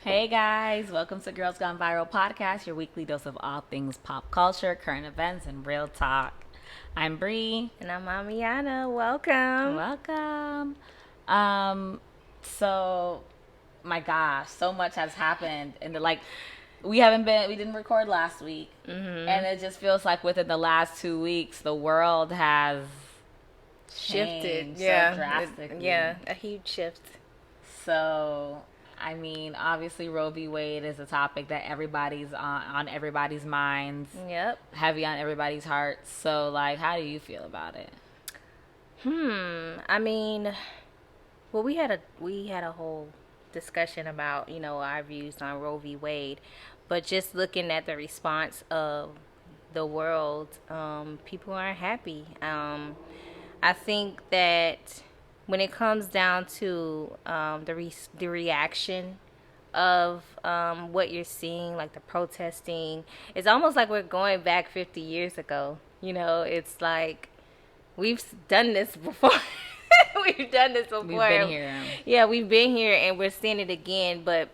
Hey guys, welcome to Girls Gone Viral podcast, your weekly dose of all things pop culture, current events, and real talk. I'm Bree. And I'm Amiana. Welcome. Welcome. Um, so my gosh, so much has happened, and we didn't record last week, and it just feels like within the last 2 weeks, the world has Shifted. changed so Yeah. drastically. A huge shift. So, I mean, obviously, Roe v. Wade is a topic that everybody's on everybody's minds, Yep. heavy on everybody's hearts. So, like, how do you feel about it? I mean, well, we had a whole discussion about our views on Roe v. Wade, but just looking at the response of the world, people aren't happy. I think that when it comes down to the reaction of what you're seeing, like the protesting, it's almost like we're going back 50 years ago. It's like we've done this before. We've done this before. We've been here. Yeah, we've been here and we're seeing it again. But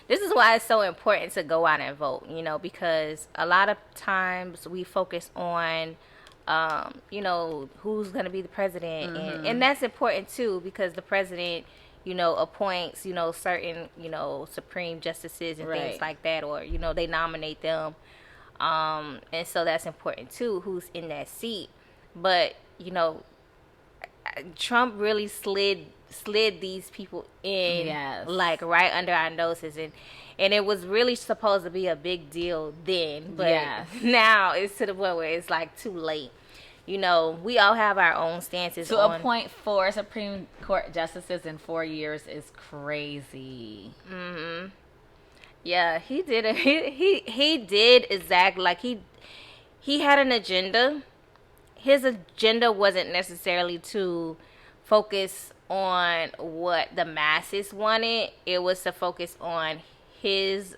this is why it's so important to go out and vote, because a lot of times we focus on who's going to be the president. And that's important too, because the president, appoints, certain, supreme justices and things Right. like that, or, they nominate them. And so that's important too, who's in that seat. But, Trump really slid these people in, Yes. like right under our noses, and it was really supposed to be a big deal then, but Yes. now it's to the point where it's like too late. We all have our own stances To on appoint 4 Supreme Court justices in 4 years is crazy. Yeah, he did it. He did exactly like he had an agenda. His agenda wasn't necessarily to focus on what the masses wanted. It was to focus on his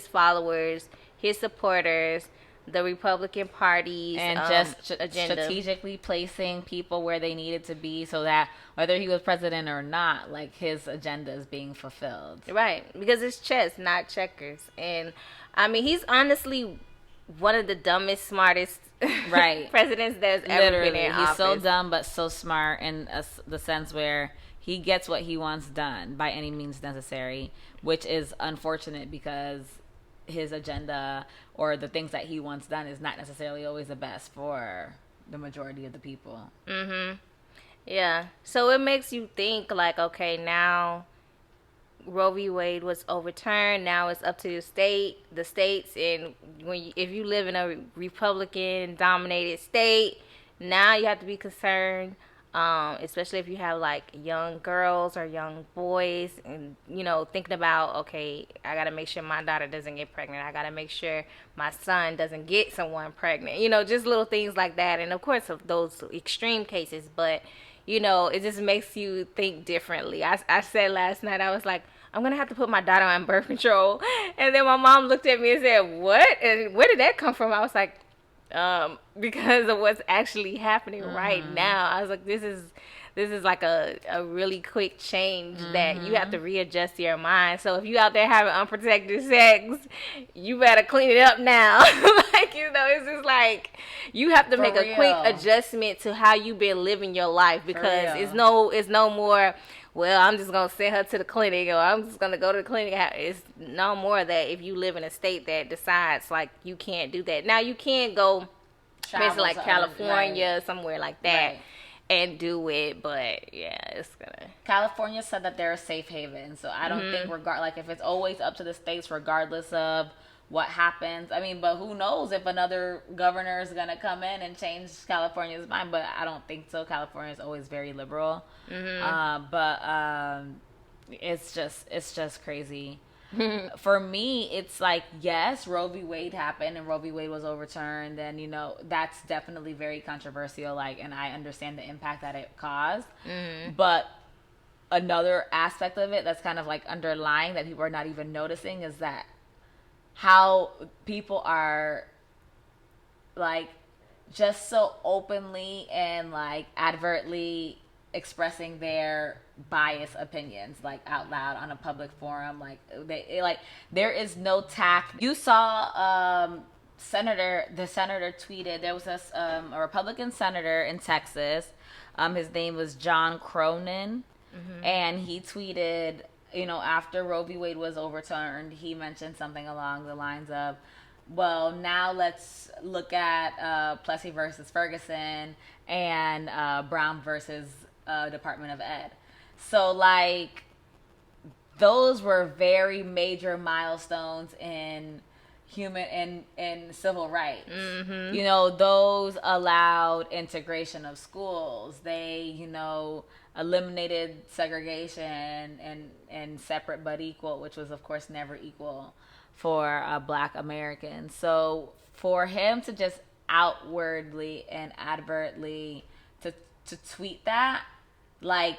followers, his supporters, the Republican Party's And just agenda. strategically placing people where they needed to be so that whether he was president or not, like his agenda is being fulfilled. Right, because it's chess, not checkers. And I mean, he's honestly one of the dumbest, smartest Right. presidents that's ever been in He's office. so dumb but so smart in the sense where he gets what he wants done by any means necessary, which is unfortunate because his agenda or the things that he wants done is not necessarily always the best for the majority of the people. Yeah. So it makes you think like, okay, now Roe v. Wade was overturned. Now it's up to the states, and if you live in a Republican-dominated state, now you have to be concerned, especially if you have like young girls or young boys, and thinking about, okay, I gotta make sure my daughter doesn't get pregnant. I gotta make sure my son doesn't get someone pregnant. Just little things like that, and of course of those extreme cases, but. It just makes you think differently. I said last night, I was like, I'm going to have to put my daughter on birth control. And then my mom looked at me and said, what? And where did that come from? I was like, because of what's actually happening right now. I was like, this is like a really quick change that you have to readjust your mind. So if you out there having unprotected sex, you better clean it up now. Like, it's just like you have to For make a quick real. adjustment to how you've been living your life, because real. it's no more, well, I'm just going to send her to the clinic, or I'm just going to go to the clinic. It's no more of that if you live in a state that decides like you can't do that. Now you can go places like California, Right. somewhere like that, Right. and do it. But yeah, it's gonna. California said that they're a safe haven, so I don't think like if it's always up to the states, regardless of what happens. I mean, but who knows if another governor is gonna come in and change California's mind? But I don't think so. California is always very liberal, but it's just crazy. For me, it's like, yes, Roe v. Wade happened and Roe v. Wade was overturned, and that's definitely very controversial. Like, and I understand the impact that it caused, but another aspect of it that's kind of like underlying that people are not even noticing is that how people are like just so openly and like advertly expressing their biased opinions like out loud on a public forum. Like there is no tact. You saw the senator tweeted, there was a Republican senator in Texas. His name was John Cronin, and he tweeted, after Roe v. Wade was overturned, he mentioned something along the lines of, well, now let's look at Plessy versus Ferguson and Brown versus Department of Ed. So, like, those were very major milestones in in civil rights. Those allowed integration of schools. They, eliminated segregation and separate but equal, which was of course never equal for Black Americans. So for him to just outwardly and advertly to tweet that, like,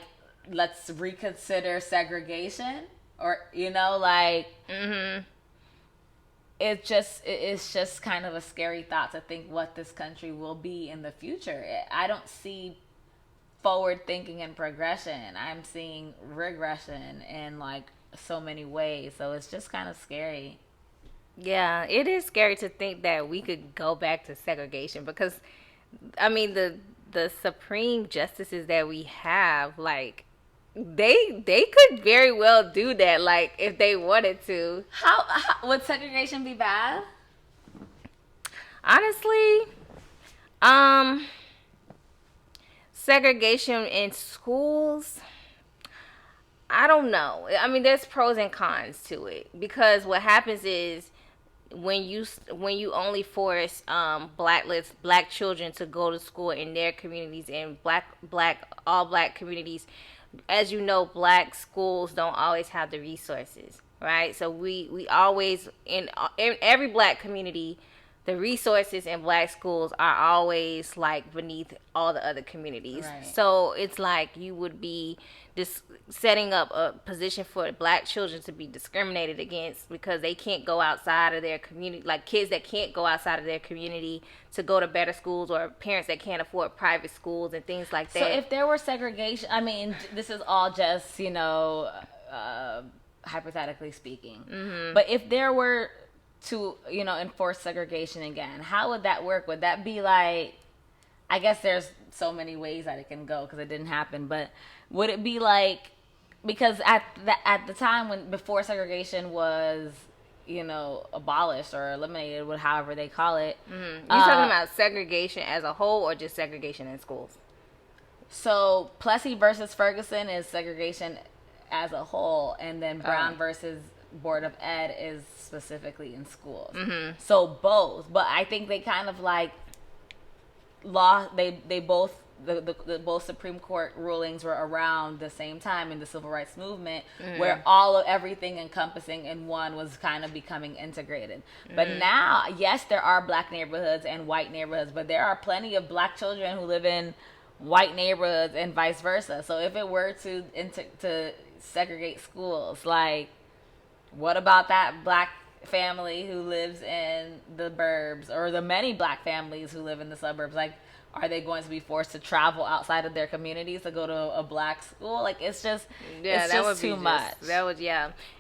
let's reconsider segregation, or it's just kind of a scary thought to think what this country will be in the future. I don't see forward thinking and progression. I'm seeing regression in like so many ways. So it's just kind of scary. Yeah, it is scary to think that we could go back to segregation, because I mean the supreme justices that we have, like, they could very well do that, like, if they wanted to. How would segregation be bad? Honestly, segregation in schools, I don't know. I mean, there's pros and cons to it, because what happens is when you only force black children to go to school in their communities, and all black communities, as you know, black schools don't always have the resources, right? So we always, in every black community, the resources in black schools are always like beneath all the other communities. Right. So it's like you would be just setting up a position for black children to be discriminated against because they can't go outside of their community, like kids that can't go outside of their community to go to better schools, or parents that can't afford private schools and things like that. So if there were segregation, I mean, this is all just, hypothetically speaking. Mm-hmm. But if there were to, enforce segregation again, how would that work? Would that be like, I guess there's so many ways that it can go because it didn't happen, but would it be like, because at the time before segregation was, abolished or eliminated, however they call it. Mm-hmm. You're talking about segregation as a whole, or just segregation in schools? So Plessy versus Ferguson is segregation as a whole, and then Brown versus Board of Ed is specifically in schools. Mm-hmm. So both, but I think they kind of like the both Supreme Court rulings were around the same time in the Civil Rights Movement, mm-hmm. where everything encompassing in one was kind of becoming integrated. Mm-hmm. But now, yes, there are black neighborhoods and white neighborhoods, but there are plenty of black children who live in white neighborhoods and vice versa. So if it were to segregate schools, like, what about that black family who lives in the burbs, or the many black families who live in the suburbs? Like, are they going to be forced to travel outside of their communities to go to a black school? Like, it's just, too much.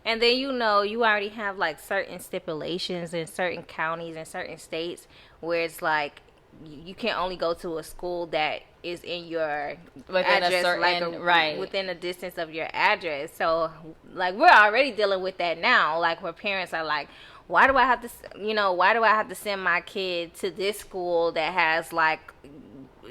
And then, you already have like certain stipulations in certain counties and certain states where it's like, you can only go to a school that is in your address, within a distance of your address. So, like, we're already dealing with that now. Like, where parents are like, why do I have to send my kid to this school that has like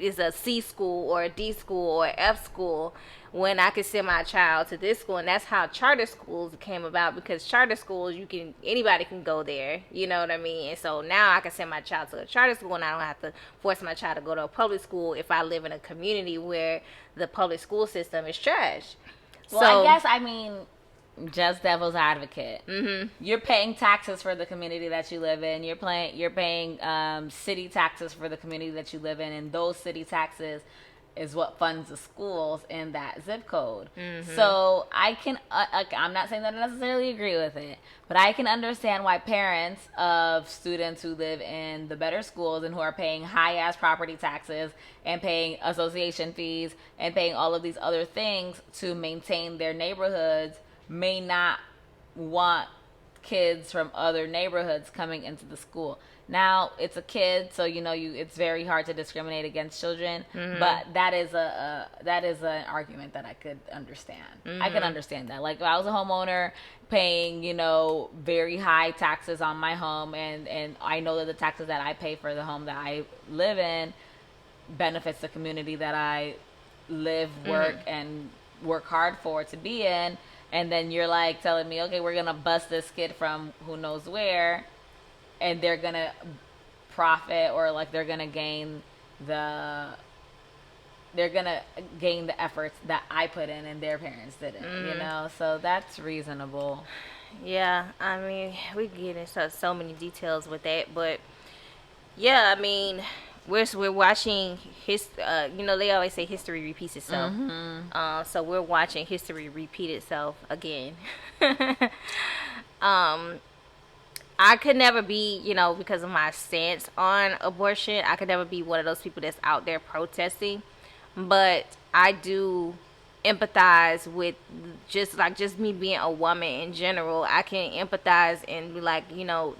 is a C school or a D school or F school, when I could send my child to this school? And that's how charter schools came about, because charter schools, anybody can go there, you know what I mean? And so now I can send my child to a charter school, and I don't have to force my child to go to a public school if I live in a community where the public school system is trash. Well, I guess, just devil's advocate. Mm-hmm. You're paying taxes for the community that you live in. You're paying city taxes for the community that you live in, and those city taxes is what funds the schools in that zip code. So I can, I'm not saying that I necessarily agree with it, but I can understand why parents of students who live in the better schools and who are paying high ass property taxes and paying association fees and paying all of these other things to maintain their neighborhoods may not want kids from other neighborhoods coming into the school. Now it's a kid, so it's very hard to discriminate against children. But that is an argument that I could understand. I can understand that. Like if I was a homeowner paying very high taxes on my home, and I know that the taxes that I pay for the home that I live in benefits the community that I live, work, and work hard for to be in. And then you're like telling me, okay, we're gonna bust this kid from who knows where, and they're gonna profit, or like they're gonna gain the efforts that I put in and their parents didn't. So that's reasonable. Yeah, I mean, we get into so many details with that, but yeah, I mean, we're watching they always say history repeats itself. So we're watching history repeat itself again. I could never be, because of my stance on abortion, I could never be one of those people that's out there protesting. But I do empathize with just me being a woman in general. I can empathize and be like,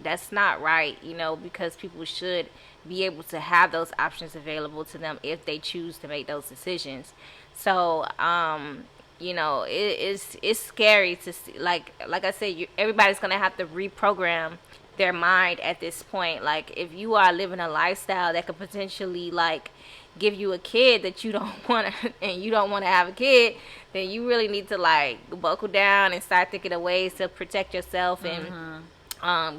that's not right, because people should be able to have those options available to them if they choose to make those decisions. So, it's scary to see, like I said, everybody's going to have to reprogram their mind at this point. Like, if you are living a lifestyle that could potentially, like, give you a kid that you don't want to, and you don't want to have a kid, then you really need to, like, buckle down and start thinking of ways to protect yourself and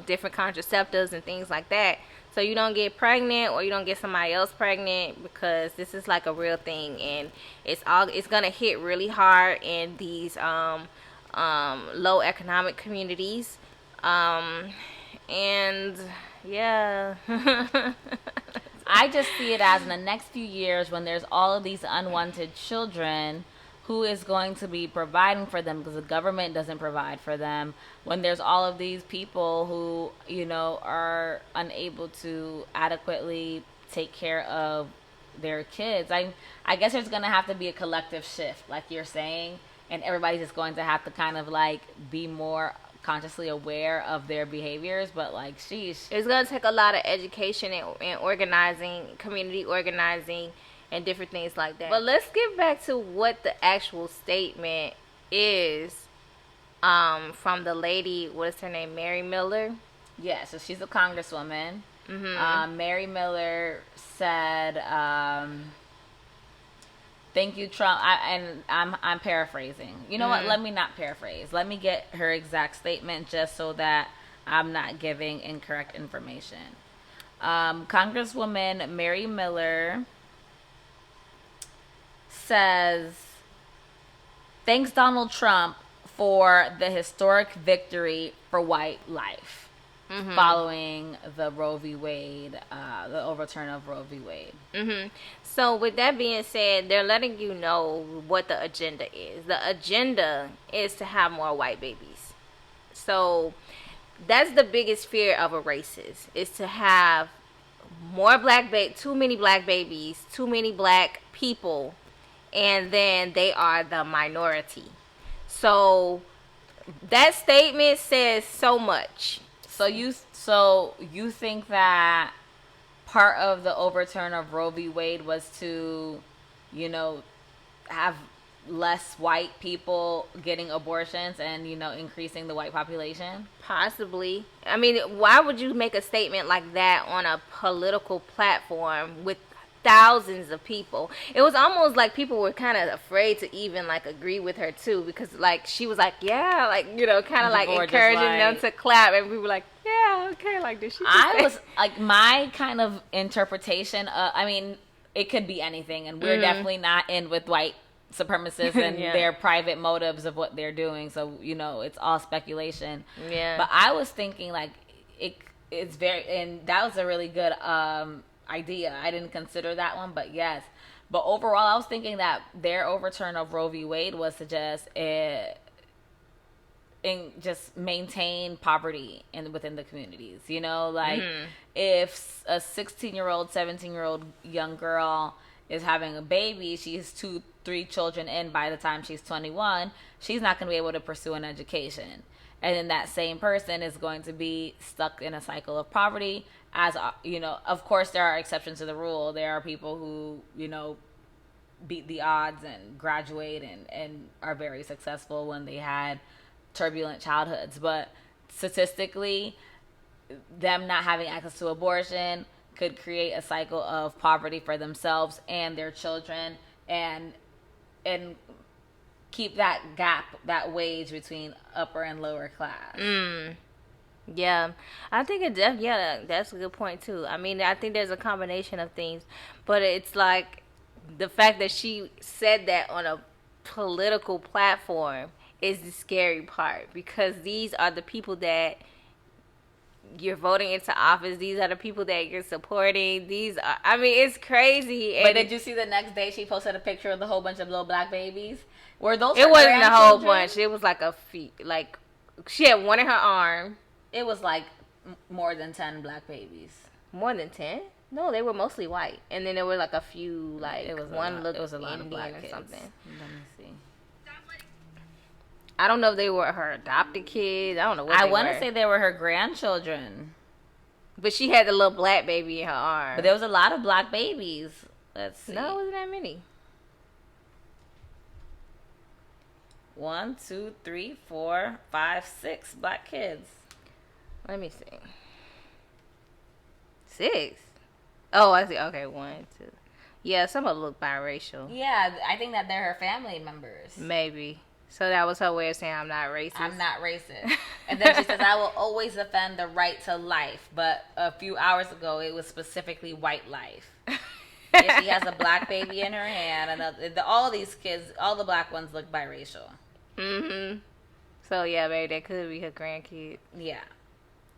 different contraceptives and things like that, so you don't get pregnant or you don't get somebody else pregnant, because this is like a real thing, and it's gonna hit really hard in these low economic communities, and yeah. I just see it as in the next few years, when there's all of these unwanted children, who is going to be providing for them, because the government doesn't provide for them, when there's all of these people who are unable to adequately take care of their kids. I guess there's going to have to be a collective shift, like you're saying, and everybody's just going to have to kind of like be more consciously aware of their behaviors. But like, sheesh, it's going to take a lot of education and organizing, community organizing, and different things like that. But let's get back to what the actual statement is from the lady. What's her name? Mary Miller. Yeah, so she's a congresswoman. Mary Miller said, "Thank you, Trump." I'm paraphrasing. You know what? Let me not paraphrase. Let me get her exact statement, just so that I'm not giving incorrect information. Congresswoman Mary Miller says, "Thanks Donald Trump for the historic victory for white life following the Roe v. Wade, the overturn of Roe v. Wade." So with that being said, they're letting you know what the agenda is. The agenda is to have more white babies. So that's the biggest fear of a racist, is to have more too many black babies, too many black people, and then they are the minority. So that statement says so much. So you think that part of the overturn of Roe v. Wade was to, have less white people getting abortions and, increasing the white population? Possibly. I mean, why would you make a statement like that on a political platform with thousands of people? It was almost like people were kind of afraid to even like agree with her too, because like she was like, yeah, like, kind of like encouraging them to clap, and we were like, yeah, okay, like, did she was like, my kind of interpretation, I mean, it could be anything, and we're definitely not in with white supremacists and their private motives of what they're doing, so it's all speculation. But I was thinking, like, it's very, and that was a really good idea. I didn't consider that one, but yes, But overall, I was thinking that their overturn of Roe v. Wade was to just just maintain poverty within the communities. You know, like if a 16-year-old, 17-year-old young girl is having a baby, she's 2-3 children in by the time she's 21, she's not going to be able to pursue an education. And then that same person is going to be stuck in a cycle of poverty. As you know, of course, there are exceptions to the rule. There are people who, you know, beat the odds and graduate and are very successful when they had turbulent childhoods. But statistically, them not having access to abortion could create a cycle of poverty for themselves and their children, and keep that gap, that wage between upper and lower class. Yeah, I think that's a good point too. I mean, I think there's a combination of things, but it's like the fact that she said that on a political platform is the scary part, because these are the people that you're voting into office. These are the people that you're supporting. These are, I mean, it's crazy. But did you see the next day she posted a picture of the whole bunch of little black babies? Were those? It wasn't a whole bunch. It was like a few. Like she had one in her arm. It was like more than 10 black babies. More than 10? No, they were mostly white, and then there were like a few, like it was one looked it was a lot Indian of black or kids. something. Let me see. I don't know if they were her adopted kids. I don't know what I want to say they were her grandchildren. But she had the little black baby in her arm. But there was a lot of black babies. Let's see. No, it wasn't that many. 1, 2, 3, 4, 5, 6 black kids. Let me see. 6? Oh, I see. Okay, 1, 2. Yeah, some of them look biracial. Yeah, I think that they're her family members. Maybe. So that was her way of saying, I'm not racist. I'm not racist. And then she says, I will always defend the right to life. But a few hours ago, it was specifically white life. Yeah, she has a black baby in her hand. And all these kids, all the black ones look biracial. Mm-hmm. So, yeah, maybe that could be her grandkid. Yeah.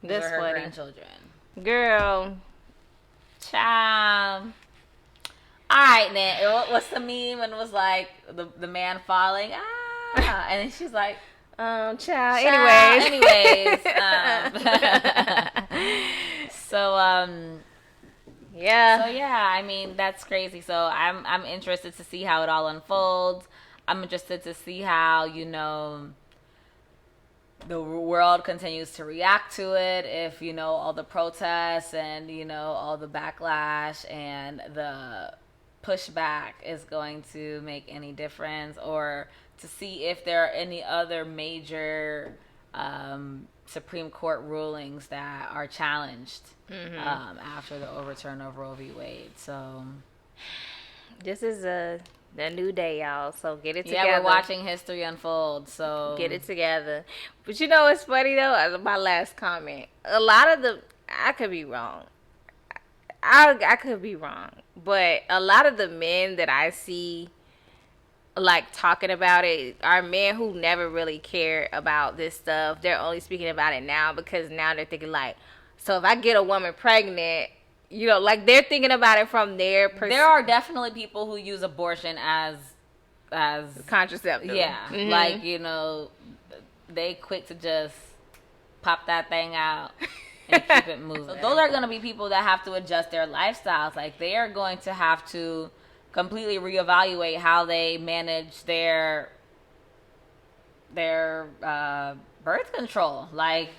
These are her funny. Grandchildren. Girl. Child. All right, then. What's the meme? And it was like the man falling. And then she's like, child. Anyways. Yeah. So yeah, I mean, that's crazy. So I'm interested to see how it all unfolds. I'm interested to see how, you know, the world continues to react to it. If, you know, all the protests and, you know, all the backlash and the pushback is going to make any difference, or to see if there are any other major Supreme Court rulings that are challenged after the overturn of Roe v. Wade. So this is the new day, y'all. So get it together. Yeah, we're watching history unfold. So get it together. But you know what's funny though? My last comment. A lot of I could be wrong. I could be wrong, but a lot of the men that I see like talking about it are men who never really care about this stuff. They're only speaking about it now because now they're thinking like, so if I get a woman pregnant, you know, like they're thinking about it from their perspective. There are definitely people who use abortion as contraceptive. Yeah, like, you know, they quick to just pop that thing out and keep it moving. So those are going to be people that have to adjust their lifestyles. Like, they are going to have to completely reevaluate how they manage their birth control. Like,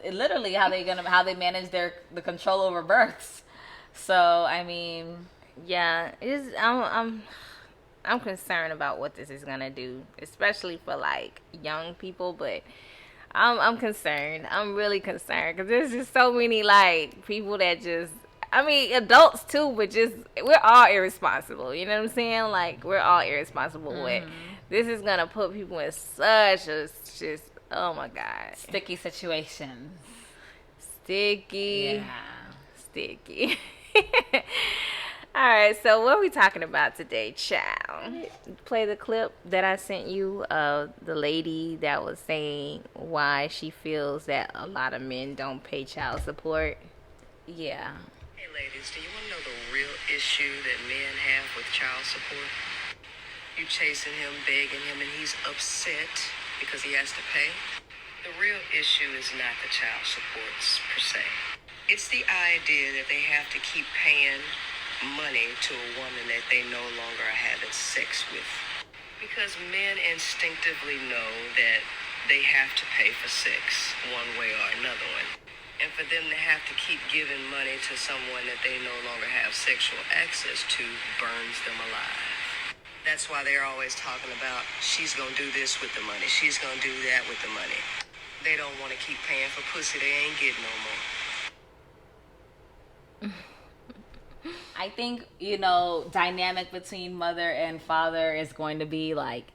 literally how they manage the control over births. So I mean, yeah, I'm concerned about what this is gonna do, especially for like young people. But I'm concerned. I'm really concerned because there's just so many like people that just. I mean, adults too, but just we're all irresponsible. You know what I'm saying? Like, we're all irresponsible. But this is gonna put people in such a just oh my god, sticky situations. Sticky. All right, so what are we talking about today, child? Play the clip that I sent you of the lady that was saying why she feels that a lot of men don't pay child support. Yeah. Hey ladies, do you want to know the real issue that men have with child support? You chasing him, begging him, and he's upset because he has to pay? The real issue is not the child supports per se. It's the idea that they have to keep paying money to a woman that they no longer are having sex with. Because men instinctively know that they have to pay for sex one way or another one. And for them to have to keep giving money to someone that they no longer have sexual access to burns them alive. That's why they're always talking about, she's going to do this with the money. She's going to do that with the money. They don't want to keep paying for pussy they ain't getting no more. I think, dynamic between mother and father is going to be like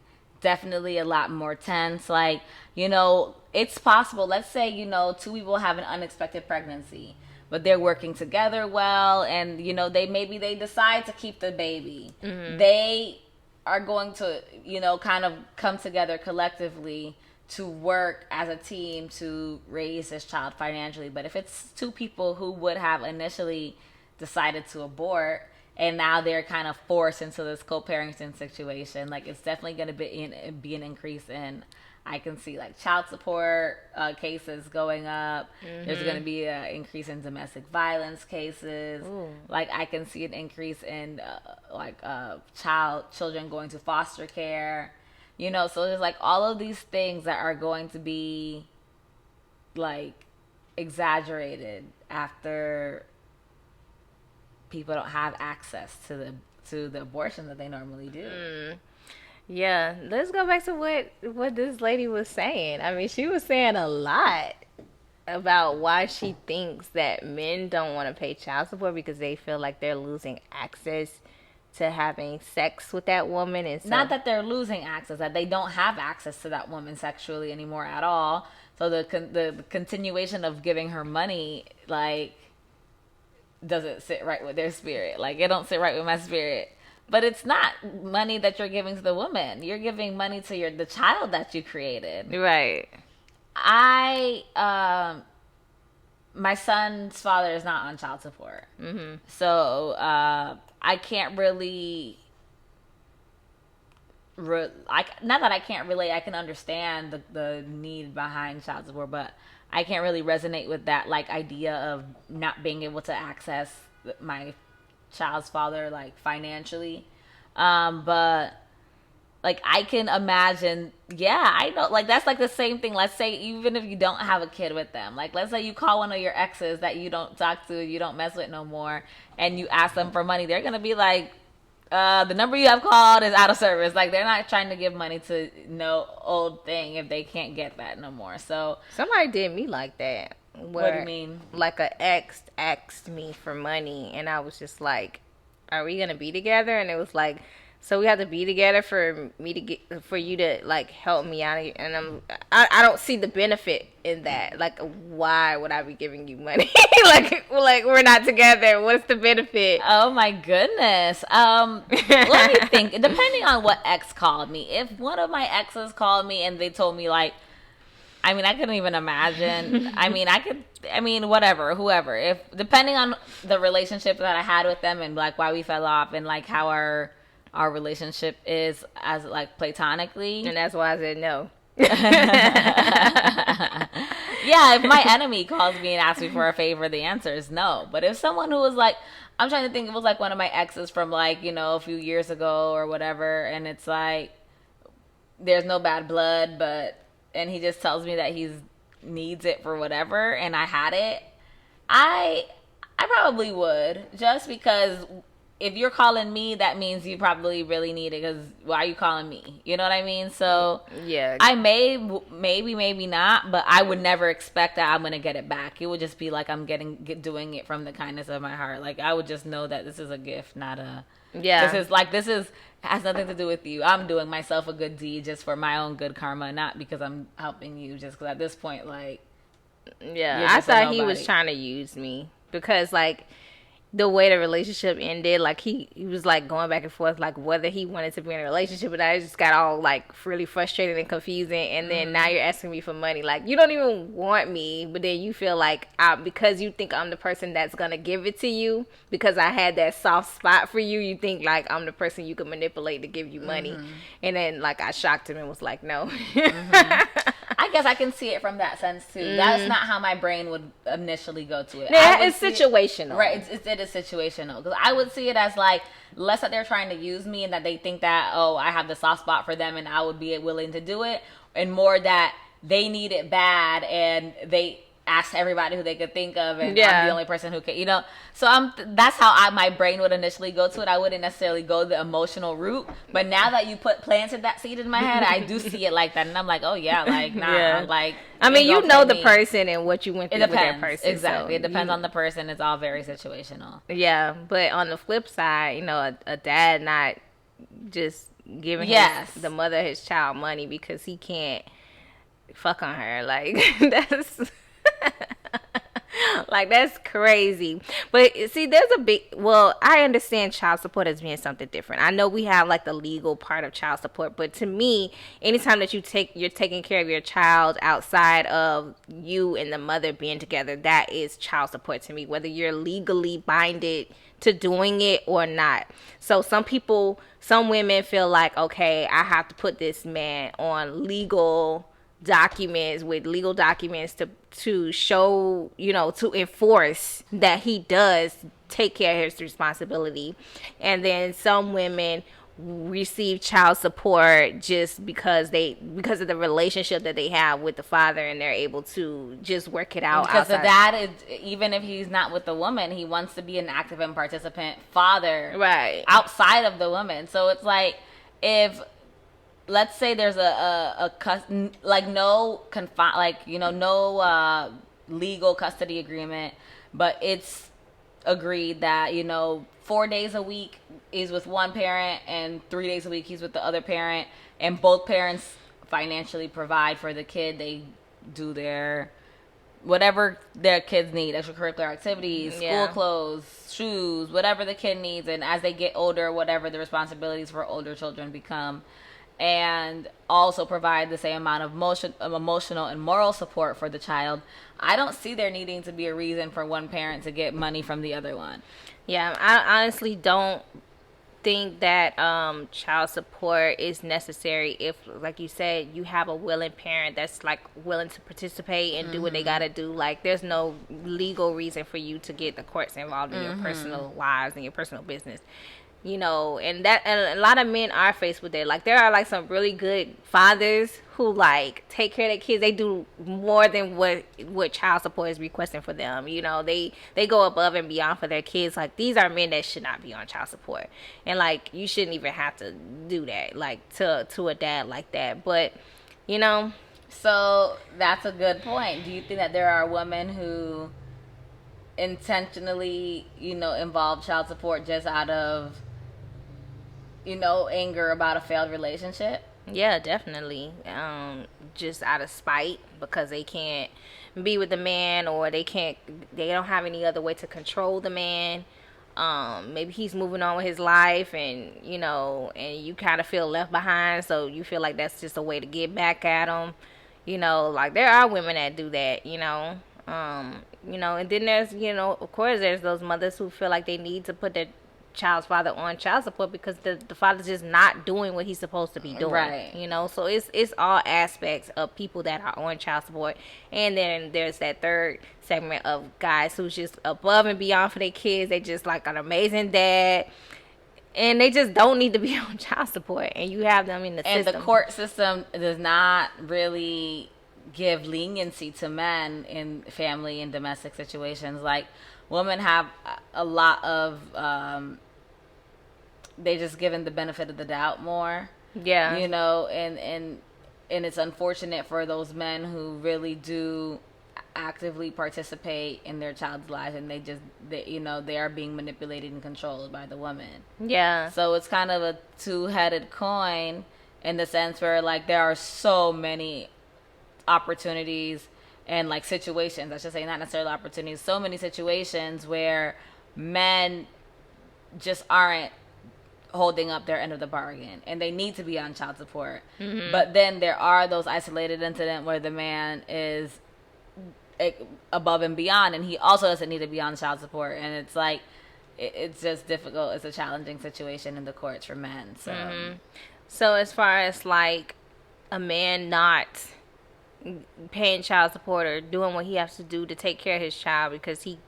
definitely a lot more tense. Like, it's possible. Let's say, two people have an unexpected pregnancy, but they're working together well, and they decide to keep the baby. Mm-hmm. They are going to, kind of come together collectively to work as a team to raise this child financially. But if it's two people who would have initially decided to abort, and now they're kind of forced into this co-parenting situation, like, it's definitely going to be an increase in, I can see, like, child support cases going up. Mm-hmm. There's going to be an increase in domestic violence cases. Ooh. Like, I can see an increase in children going to foster care. So there's like all of these things that are going to be like exaggerated after people don't have access to the abortion that they normally do. Yeah, let's go back to what this lady was saying. I mean, she was saying a lot about why she thinks that men don't want to pay child support because they feel like they're losing access to having sex with that woman. And so, not that they're losing access, that they don't have access to that woman sexually anymore at all. So the continuation of giving her money, like, doesn't sit right with their spirit. Like, it don't sit right with my spirit. But it's not money that you're giving to the woman. You're giving money to the child that you created. Right. My son's father is not on child support. Mm-hmm. So I can't really not that I can't relate. I can understand the need behind child support, but I can't really resonate with that, like, idea of not being able to access my child's father, like, financially. But like, I can imagine, I know, like, that's like the same thing. Let's say even if you don't have a kid with them, like, let's say you call one of your exes that you don't talk to, you don't mess with no more, and you ask them for money, they're gonna be like, the number you have called is out of service. Like, they're not trying to give money to no old thing if they can't get that no more. So somebody did me like that. What do you mean? Like, a ex asked me for money, and I was just like, are we gonna be together? And it was like, so we have to be together for you to, like, help me out. And I don't see the benefit in that. Like, why would I be giving you money? like we're not together. What's the benefit? Oh my goodness. Let me think. Depending on what ex called me. If one of my exes called me and they told me, like, I mean, I couldn't even imagine. Whatever, whoever. If depending on the relationship that I had with them and, like, why we fell off and, like, how our relationship is as, like, platonically. And that's why I said no. Yeah, if my enemy calls me and asks me for a favor, the answer is no. But if someone who was like, I'm trying to think, it was like one of my exes from, like, a few years ago or whatever, and it's like, there's no bad blood, and he just tells me that he needs it for whatever, and I had it, I probably would, just because if you're calling me, that means you probably really need it, because why are you calling me? You know what I mean? So yeah, I maybe not, but I would never expect that I'm going to get it back. It would just be like I'm doing it from the kindness of my heart. Like, I would just know that this is a gift, not a... Yeah. This has nothing to do with you. I'm doing myself a good deed just for my own good karma, not because I'm helping you, just because at this point, like... Yeah, I thought he was trying to use me, because, like, the way the relationship ended, like he was like going back and forth, like whether he wanted to be in a relationship, but I just got all like really frustrated and confusing. And then now you're asking me for money, like you don't even want me, but then you feel like because you think I'm the person that's gonna give it to you because I had that soft spot for you, you think like I'm the person you can manipulate to give you money. And then like I shocked him and was like, no. I guess I can see it from that sense too. That's not how my brain would initially go to it. Yeah, it's situational. Right, it is situational. Because I would see it as like, less that they're trying to use me and that they think that, oh, I have the soft spot for them and I would be willing to do it. And more that they need it bad and they asked everybody who they could think of, and I'm the only person who could, So that's how my brain would initially go to it. I wouldn't necessarily go the emotional route, but now that you planted that seed in my head, I do see it like that, and I'm like, oh yeah, like nah, like. I mean, you know the person and what you went through with that person. Exactly, so it depends on the person. It's all very situational. Yeah, but on the flip side, a dad not just giving the mother his child money because he can't fuck on her, like that's. Like that's crazy. But see, there's I understand child support as being something different. I know we have like the legal part of child support, but to me, anytime that you're taking care of your child outside of you and the mother being together, that is child support to me, whether you're legally binded to doing it or not. So some women feel like, okay, I have to put this man on legal documents to show, to enforce that he does take care of his responsibility. And then some women receive child support just because of the relationship that they have with the father, and they're able to just work it out. Because the dad is, even if he's not with the woman, he wants to be an active and participant father, right, outside of the woman. So it's like, if let's say there's no legal custody agreement, but it's agreed that 4 days a week is with one parent and 3 days a week he's with the other parent, and both parents financially provide for the kid. They do their whatever their kids need, extracurricular activities, school clothes, shoes, whatever the kid needs, and as they get older, whatever the responsibilities for older children become. And also provide the same amount of emotional and moral support for the child. I don't see there needing to be a reason for one parent to get money from the other one. Yeah, I honestly don't think that child support is necessary if, like you said, you have a willing parent that's like willing to participate and do what they gotta do. Like, there's no legal reason for you to get the courts involved in your personal lives and your personal business. And a lot of men are faced with it. Like, there are like some really good fathers who like take care of their kids. They do more than what child support is requesting for them. They go above and beyond for their kids. Like, these are men that should not be on child support, and like you shouldn't even have to do that, like to a dad like that. But so that's a good point. Do you think that there are women who intentionally involve child support just out of anger about a failed relationship? Yeah, definitely. Just out of spite because they can't be with the man, or they don't have any other way to control the man. Maybe he's moving on with his life, and you kind of feel left behind, so you feel like that's just a way to get back at him. Like, there are women that do that, and then there's, of course, there's those mothers who feel like they need to put their child's father on child support because the father's just not doing what he's supposed to be doing, right? So it's all aspects of people that are on child support. And then there's that third segment of guys who's just above and beyond for their kids. They just like an amazing dad, and they just don't need to be on child support, and you have them in the system. And the court system does not really give leniency to men in family and domestic situations. Like, women have a lot of they just given the benefit of the doubt more. Yeah. And it's unfortunate for those men who really do actively participate in their child's life, and they are being manipulated and controlled by the woman. Yeah. So it's kind of a two-headed coin in the sense where, like, there are so many opportunities and like situations, I should say, not necessarily opportunities, so many situations where men just aren't holding up their end of the bargain, and they need to be on child support. But then there are those isolated incidents where the man is above and beyond, and he also doesn't need to be on child support, and it's like it's just difficult. It's a challenging situation in the courts for men. So as far as like a man not paying child support or doing what he has to do to take care of his child because he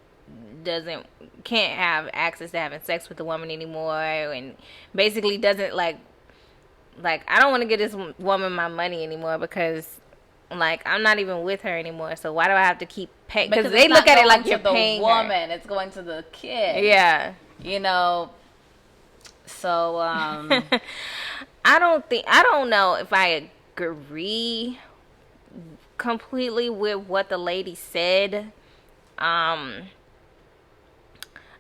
can't have access to having sex with the woman anymore, and basically doesn't like I don't want to give this woman my money anymore because like I'm not even with her anymore, so why do I have to keep paying? Because they look at it like you're paying the woman, it's going to the kid. Yeah, you know. So I don't know if I agree completely with what the lady said.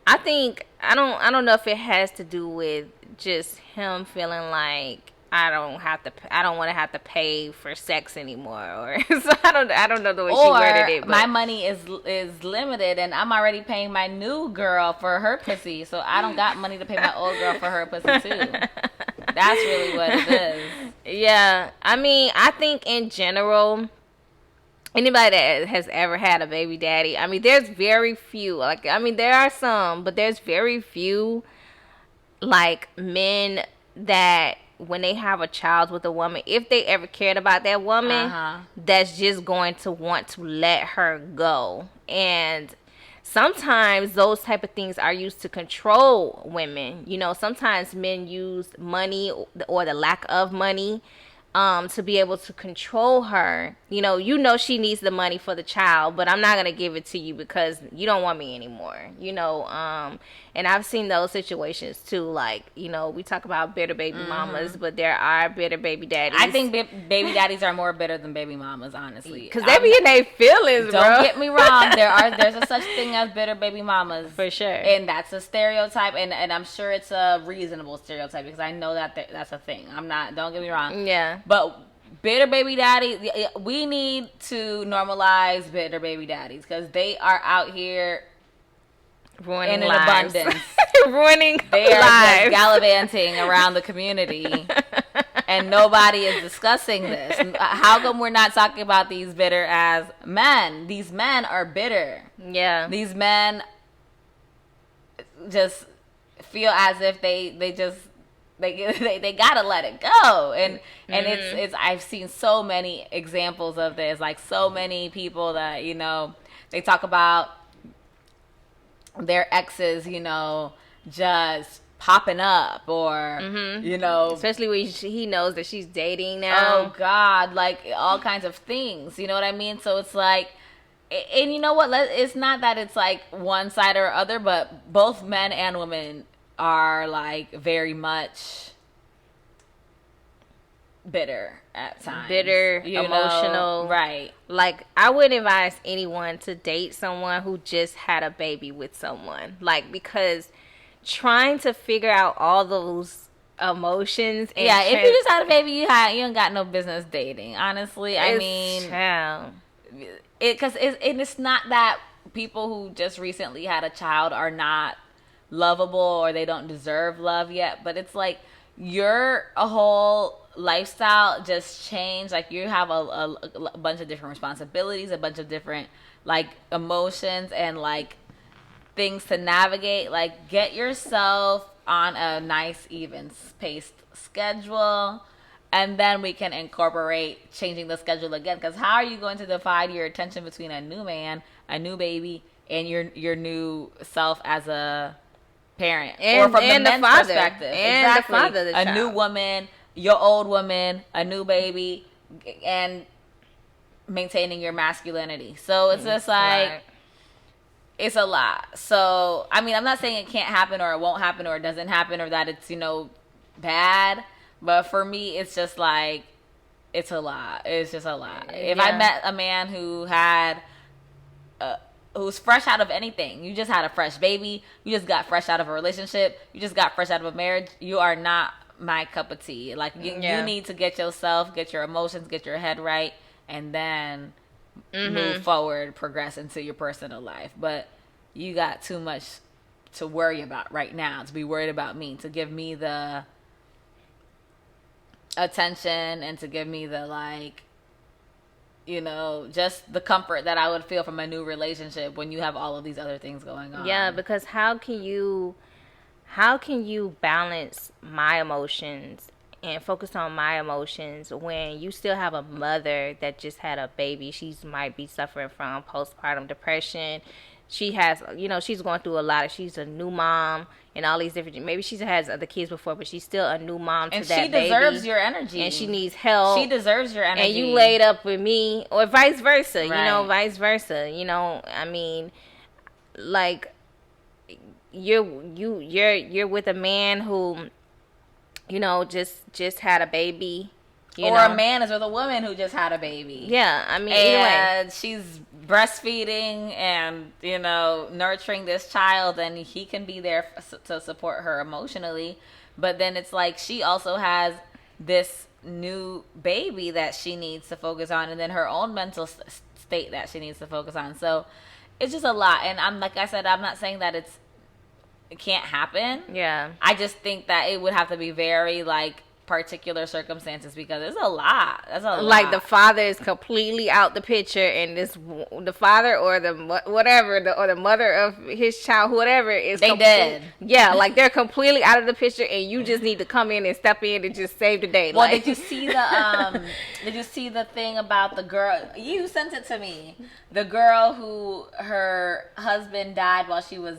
I think I don't know if it has to do with just him feeling like I don't want to have to pay for sex anymore, or so I don't know the way she worded it. But my money is limited, and I'm already paying my new girl for her pussy, so I don't got money to pay my old girl for her pussy too. That's really what it is. Yeah, I mean, I think in general, anybody that has ever had a baby daddy, I mean, there's very few. Like, I mean, there are some, but there's very few like men that when they have a child with a woman, if they ever cared about that woman, that's just going to want to let her go. And sometimes those type of things are used to control women. You know, sometimes men use money or the lack of money to be able to control her. You know she needs the money for the child, but I'm not going to give it to you because you don't want me anymore. And I've seen those situations too. Like, we talk about bitter baby mamas, but there are bitter baby daddies. I think baby daddies are more bitter than baby mamas, honestly. Because they be in their feelings, bro. Don't get me wrong. There's a such thing as bitter baby mamas. For sure. And that's a stereotype, and I'm sure it's a reasonable stereotype because I know that that's a thing. Don't get me wrong. Yeah. But bitter baby daddies, we need to normalize bitter baby daddies because they are out here ruining in lives. Abundance. Ruining They are lives. just gallivanting around the community, and nobody is discussing this. How come we're not talking about these bitter as men? These men are bitter. Yeah. These men just feel as if they gotta let it go, and it's I've seen so many examples of this, like so many people that they talk about their exes, just popping up, or especially when he knows that she's dating now. Oh God, like all kinds of things. You know what I mean? So it's like, and you know what? It's not that it's like one side or other, but both men and women are like very much bitter at times. Bitter, emotional. Right. Like, I wouldn't advise anyone to date someone who just had a baby with someone. Like, because trying to figure out all those emotions. And if you just had a baby, you ain't got no business dating. Honestly, I mean, because it's not that people who just recently had a child are not lovable or they don't deserve love yet, but it's like your whole lifestyle just changed. Like, you have a bunch of different responsibilities, a bunch of different like emotions and like things to navigate. Like, get yourself on a nice even paced schedule, and then we can incorporate changing the schedule again, because how are you going to divide your attention between a new man, a new baby, and your new self as a parent, or from the men's perspective, and the father of the child. A new woman, your old woman, a new baby, and maintaining your masculinity. So it's just like, it's a lot. So, I mean, I'm not saying it can't happen or it won't happen or it doesn't happen or that it's, bad. But for me, it's just like, it's a lot. It's just a lot. If I met a man who had who's fresh out of anything. You just had a fresh baby. You just got fresh out of a relationship. You just got fresh out of a marriage. You are not my cup of tea. Like, you need to get yourself, get your emotions, get your head right, and then move forward, progress into your personal life. But you got too much to worry about right now, to be worried about me, to give me the attention and to give me the, like, you know, just the comfort that I would feel from a new relationship when you have all of these other things going on. Yeah, because how can you balance my emotions and focus on my emotions when you still have a mother that just had a baby? She might be suffering from postpartum depression. She has, you know, she's going through a lot. She's a new mom and all these different, maybe she's had other kids before, but she's still a new mom to that baby. And she deserves your energy. And she needs help. She deserves your energy. And you laid up with me, or vice versa, right. You know, vice versa. You know, I mean, like, you're with a man who, you know, just had a baby. Or a man is with a woman who just had a baby. Yeah, I mean, and she's breastfeeding and, you know, nurturing this child, and he can be there to support her emotionally. But then it's like she also has this new baby that she needs to focus on, and then her own mental state that she needs to focus on. So it's just a lot. And I'm, like I said, I'm not saying that it can't happen. Yeah. I just think that it would have to be very, like, particular circumstances, because it's a lot. That's a lot. Like the father is completely out the picture, and the father or the whatever or the mother of his child, whatever, is dead. Yeah, like they're completely out of the picture, and you just need to come in and step in and just save the day. Well, like, did you see the did you see the thing about the girl? You sent it to me. The girl who her husband died while she was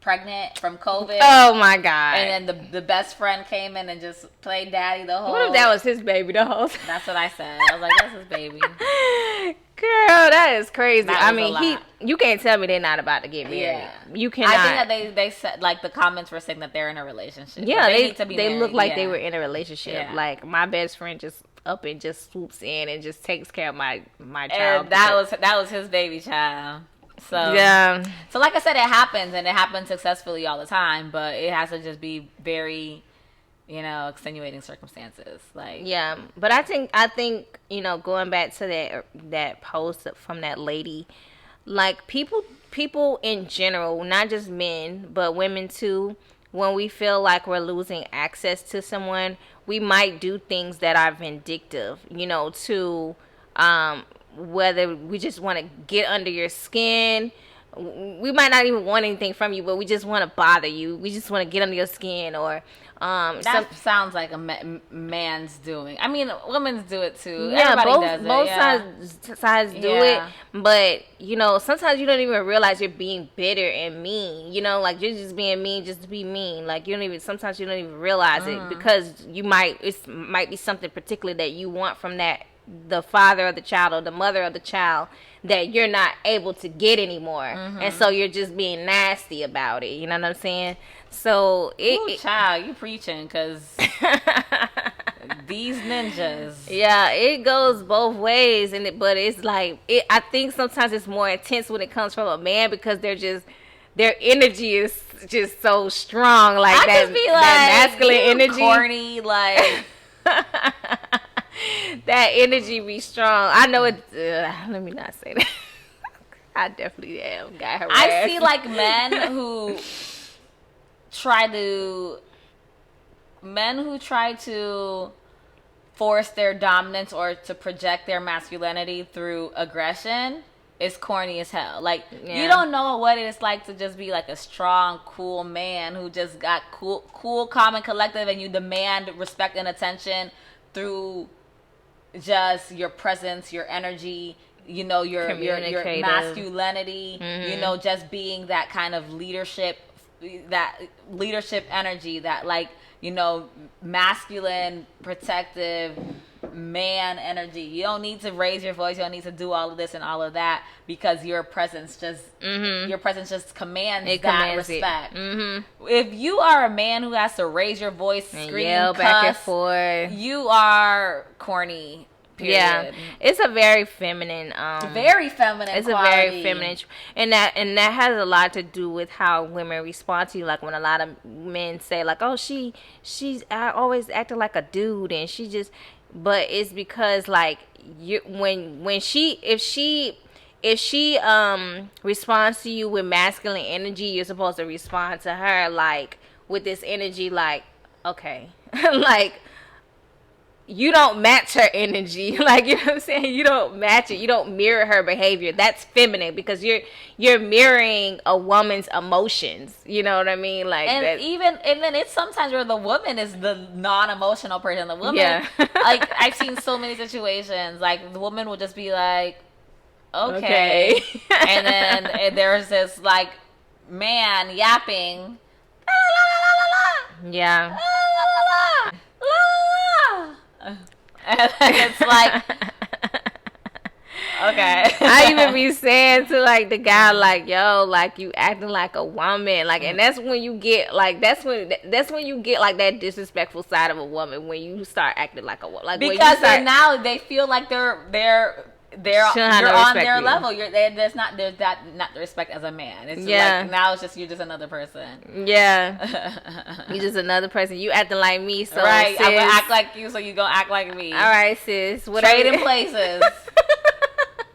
pregnant from COVID. Oh my God! And then the best friend came in and just played daddy the whole. What if that was his baby the whole time? That's what I said. I was like, that's his baby. Girl, that is crazy. I mean, you can't tell me they're not about to get married. Yeah. You cannot. I think that they said, like, the comments were saying that they're in a relationship. Yeah, they need to be they look like yeah. they were in a relationship. Yeah. Like, my best friend just up and just swoops in and just takes care of my child. And that was his baby child. So yeah. So like I said, it happens, and it happens successfully all the time, but it has to just be very, you know, extenuating circumstances. Like, yeah, but I think you know, going back to that post from that lady, like, people in general, not just men but women too, when we feel like we're losing access to someone, we might do things that are vindictive, you know, to whether we just want to get under your skin. We might not even want anything from you, but we just want to bother you. We just want to get under your skin, or that sounds like a man's doing. I mean, women's do it too. Yeah, everybody does it. Both Yeah. sides do it. But, you know, sometimes you don't even realize you're being bitter and mean. You know, like, you're just being mean just to be mean. Like, sometimes you don't even realize it, because it might be something particular that you want from the father of the child or the mother of the child that you're not able to get anymore. And so you're just being nasty about it. You know what I'm saying? So child, you preaching, because these ninjas. Yeah, it goes both ways, but it's like, I think sometimes it's more intense when it comes from a man, because their energy is just so strong, like I that, just be that masculine energy, corny, like. That energy be strong. I know it. Let me not say that. I definitely got harassed. I see, like, men who try to force their dominance or to project their masculinity through aggression is corny as hell. Like, you don't know what it's like to just be like a strong, cool man who just got cool, calm, and collective, and you demand respect and attention through just your presence, your energy, you know, your masculinity, you know, just being that kind of leadership energy, that, like, you know, masculine, protective man energy. You don't need to raise your voice. You don't need to do all of this and all of that, because your presence just commands respect. If you are a man who has to raise your voice, and scream, yell, cuss, back and forth, you are corny. Period. Yeah, it's a very feminine. Very feminine. It's quality. a very feminine, and that has a lot to do with how women respond to you. Like, when a lot of men say, like, "Oh, she's always acting like a dude," and she just, but it's because, like, if she if she responds to you with masculine energy, you're supposed to respond to her like with this energy, like, okay, like, you don't match her energy. Like, you know what I'm saying? You don't match it. You don't mirror her behavior. That's feminine because you're mirroring a woman's emotions. You know what I mean? Like, and then it's sometimes where the woman is the non-emotional person. The woman, yeah. like, I've seen so many situations. Like, the woman will just be like, okay. And then there's this like man yapping, la, la, la, la, la, la. Yeah. La, la, la, la, la, la. And it's like, okay. I even be saying to like the guy, like, yo, like, you acting like a woman, like, and that's when you get like that's when you get like that disrespectful side of a woman, when you start acting like a woman, like, because then now they feel like you're on their level. There's not the respect as a man. It's like now it's just you're just another person. Yeah, you're just another person. You acting like me, so right. Sis, I'm gonna act like you, so you gonna act like me. All right, sis. Trading places.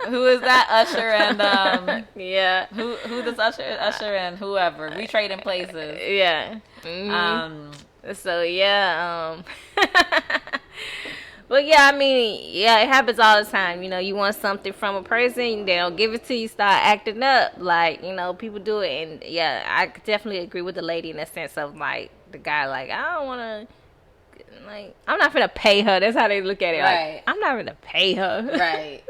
Who is that? Usher and yeah. Who does Usher and whoever? We trading places. Yeah. Mm-hmm. So yeah. But yeah, I mean, yeah, it happens all the time. You know, you want something from a person, they don't give it to you, start acting up. Like, you know, people do it. And yeah, I definitely agree with the lady in the sense of like the guy, like, I don't want to, like, I'm not gonna pay her. That's how they look at it. Right. Like, I'm not gonna pay her. Right.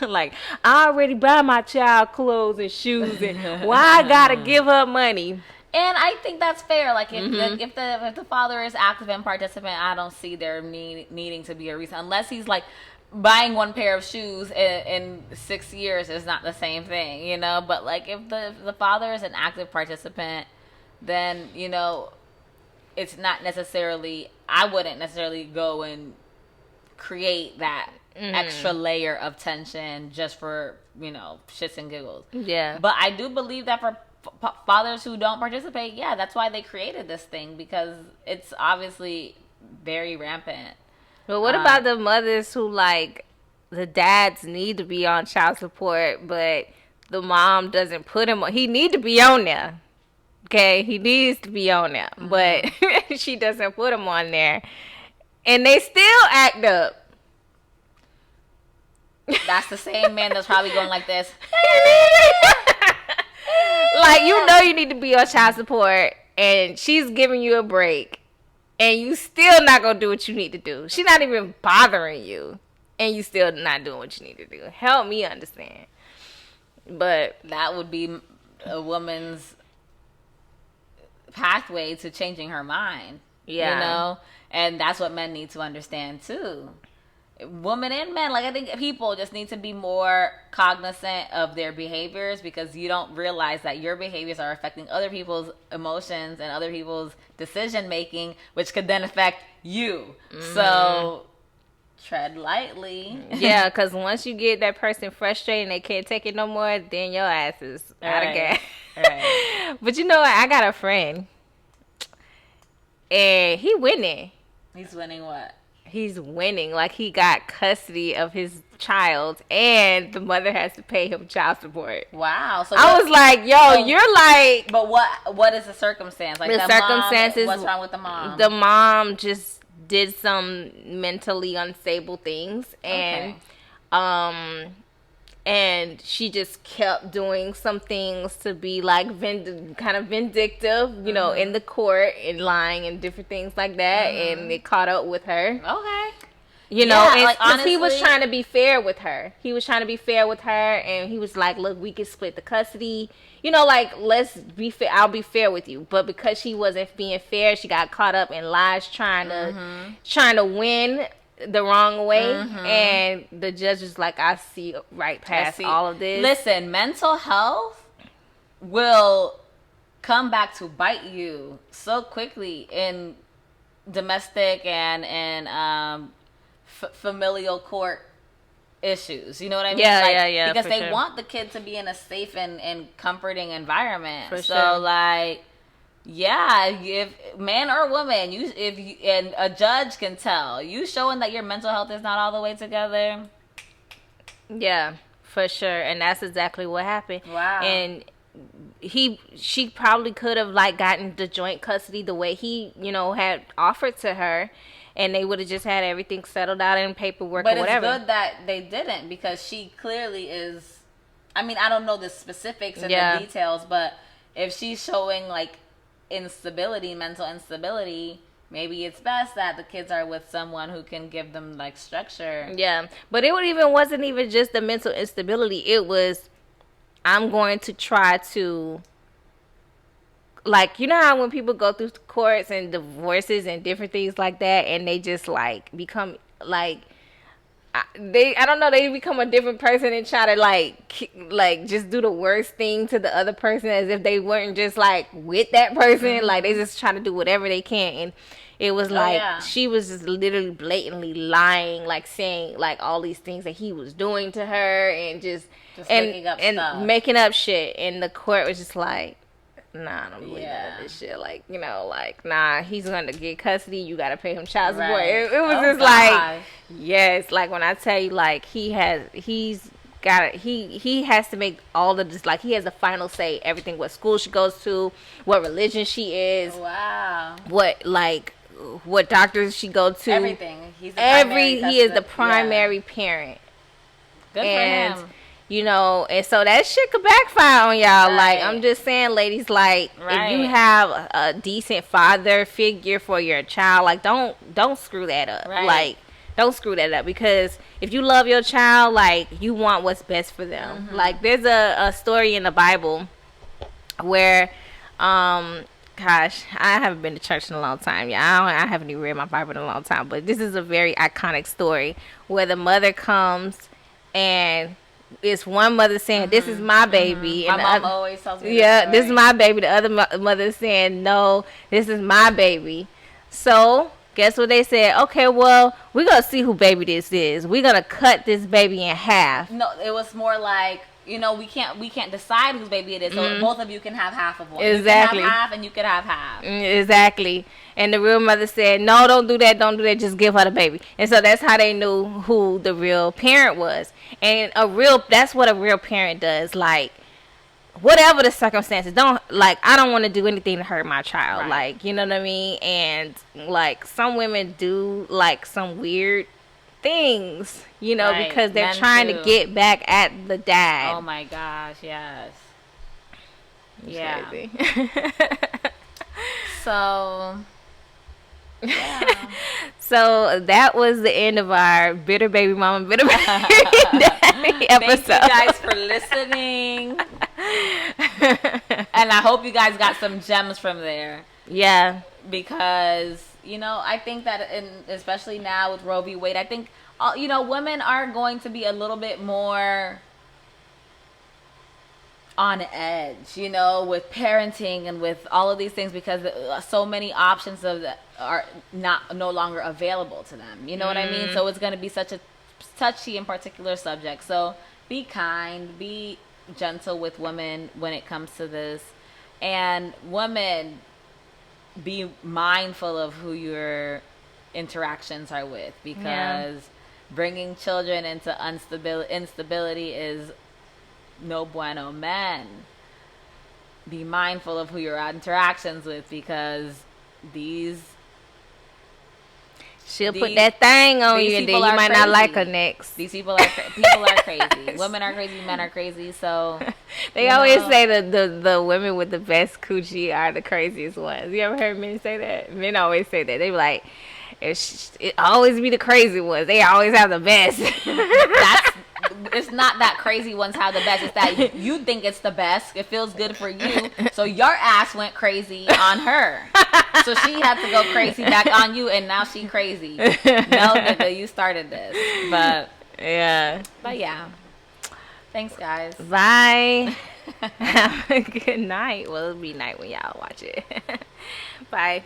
Like, I already buy my child clothes and shoes, and why I gotta give her money? And I think that's fair. Like, if the father is active and participant, I don't see there needing to be a reason, unless he's like buying one pair of shoes in 6 years is not the same thing, you know. But like, if the father is an active participant, then, you know, it's not necessarily, I wouldn't necessarily go and create that extra layer of tension just for, you know, shits and giggles. Yeah. But I do believe that for fathers who don't participate, yeah, that's why they created this thing, because it's obviously very rampant. But what about the mothers who, like, the dads need to be on child support, but the mom doesn't put him on? He need to be on there. Okay, he needs to be on there, but she doesn't put him on there, and they still act up. That's the same man that's probably going like this. Like, you know you need to be on child support, and she's giving you a break, and you still not gonna do what you need to do. She's not even bothering you, and you still not doing what you need to do. Help me understand. But that would be a woman's pathway to changing her mind. Yeah. You know? And that's what men need to understand too. Women and men, like, I think people just need to be more cognizant of their behaviors, because you don't realize that your behaviors are affecting other people's emotions and other people's decision making, which could then affect you. So tread lightly. Yeah, because once you get that person frustrated and they can't take it no more, then your ass is out of gas. Right. But you know what? I got a friend, and he winning. He's winning what? He's winning. Like, he got custody of his child, and the mother has to pay him child support. Wow. So I was like, yo, you're like... But what is the circumstance? Like, the circumstances... What's wrong with the mom? The mom just did some mentally unstable things, and and she just kept doing some things to be like kind of vindictive, you know, in the court and lying and different things like that, and it caught up with her. Okay. You know, and like, honestly, he was trying to be fair with her. He was trying to be fair with her, and he was like, look, we can split the custody. You know, like, let's be fair. I'll be fair with you. But because she wasn't being fair, she got caught up in lies, trying to win the wrong way, and the judge was like, I see right past all of this. Listen, mental health will come back to bite you so quickly in domestic and familial court issues. You know what I mean? Yeah, because they sure. want the kid to be in a safe and comforting environment. For so sure. like, yeah, if man or woman, and a judge can tell you showing that your mental health is not all the way together. Yeah, For sure. And that's exactly what happened. Wow. And she probably could have like gotten the joint custody the way he, had offered to her, and they would have just had everything settled out in paperwork or whatever. But it's good that they didn't, because she clearly is, I mean, I don't know the specifics and the details, but if she's showing like instability, mental instability, maybe it's best that the kids are with someone who can give them like structure. Yeah. But it wasn't even just the mental instability. It was, I'm going to try to, like, you know how when people go through courts and divorces and different things like that, and they just like become like, I don't know, they become a different person and try to like just do the worst thing to the other person as if they weren't just like with that person. Mm-hmm. Like they just try to do whatever they can. And it was she was just literally blatantly lying, like saying like all these things that he was doing to her, and just making up shit. And the court was just like, nah, I don't believe none of this shit. Like, nah, he's going to get custody. You got to pay him child support. Right. It was just like, yes, like when I tell you, like he has to make all of this, like he has the final say, everything, what school she goes to, what religion she is. Wow. What doctors she go to. Everything. He is the primary parent. Good for him. And so that shit could backfire on y'all. Right. Like, I'm just saying, ladies, like, if you have a decent father figure for your child, like, don't screw that up. Right. Like, don't screw that up, because if you love your child, like, you want what's best for them. Mm-hmm. Like, there's a story in the Bible where, gosh, I haven't been to church in a long time. Yeah, I haven't even read my Bible in a long time, but this is a very iconic story where the mother comes and it's one mother saying, "This is my baby." Mm-hmm. My mom always tells me this is my baby. The other mother is saying, "No, this is my baby." So, guess what they said? Okay, well, we're going to see who baby this is. We're going to cut this baby in half. No, it was more like, we can't decide whose baby it is. So both of you can have half of one. Exactly. You can have half and you can have half. Exactly. And the real mother said, "No, don't do that. Don't do that. Just give her the baby." And so that's how they knew who the real parent was. And that's what a real parent does. Like, whatever the circumstances, I don't want to do anything to hurt my child. Right. Like, you know what I mean? And like some women do like some weird things, right, because they're trying to get back at the dad. Oh my gosh, yes. Yeah. So, yeah. So that was the end of our Bitter Baby Mama, Bitter Baby Daddy episode. Thank you guys for listening. And I hope you guys got some gems from there. Yeah. Because, I think that, especially now with Roe v. Wade, I think, women are going to be a little bit more on edge, with parenting and with all of these things, because so many options are no longer available to them. You know what I mean? So it's going to be such a touchy and particular subject. So be kind, be gentle with women when it comes to this, and women, be mindful of who your interactions are with, because bringing children into instability is no bueno. Men, be mindful of who your interactions with, because she'll put that thing on you, and then you might not like her next. These people are crazy. Women are crazy, men are crazy. So they always say that the women with the best coochie are the craziest ones. You ever heard men say that? Men always say that. They be like, it always be the crazy ones. They always have the best. It's not that crazy ones have the best. It's that you think it's the best. It feels good for you. So your ass went crazy on her. So she had to go crazy back on you, and now she crazy. No, nigga, you started this. But yeah. Thanks, guys. Bye. Have a good night. Well, it'll be night when y'all watch it. Bye.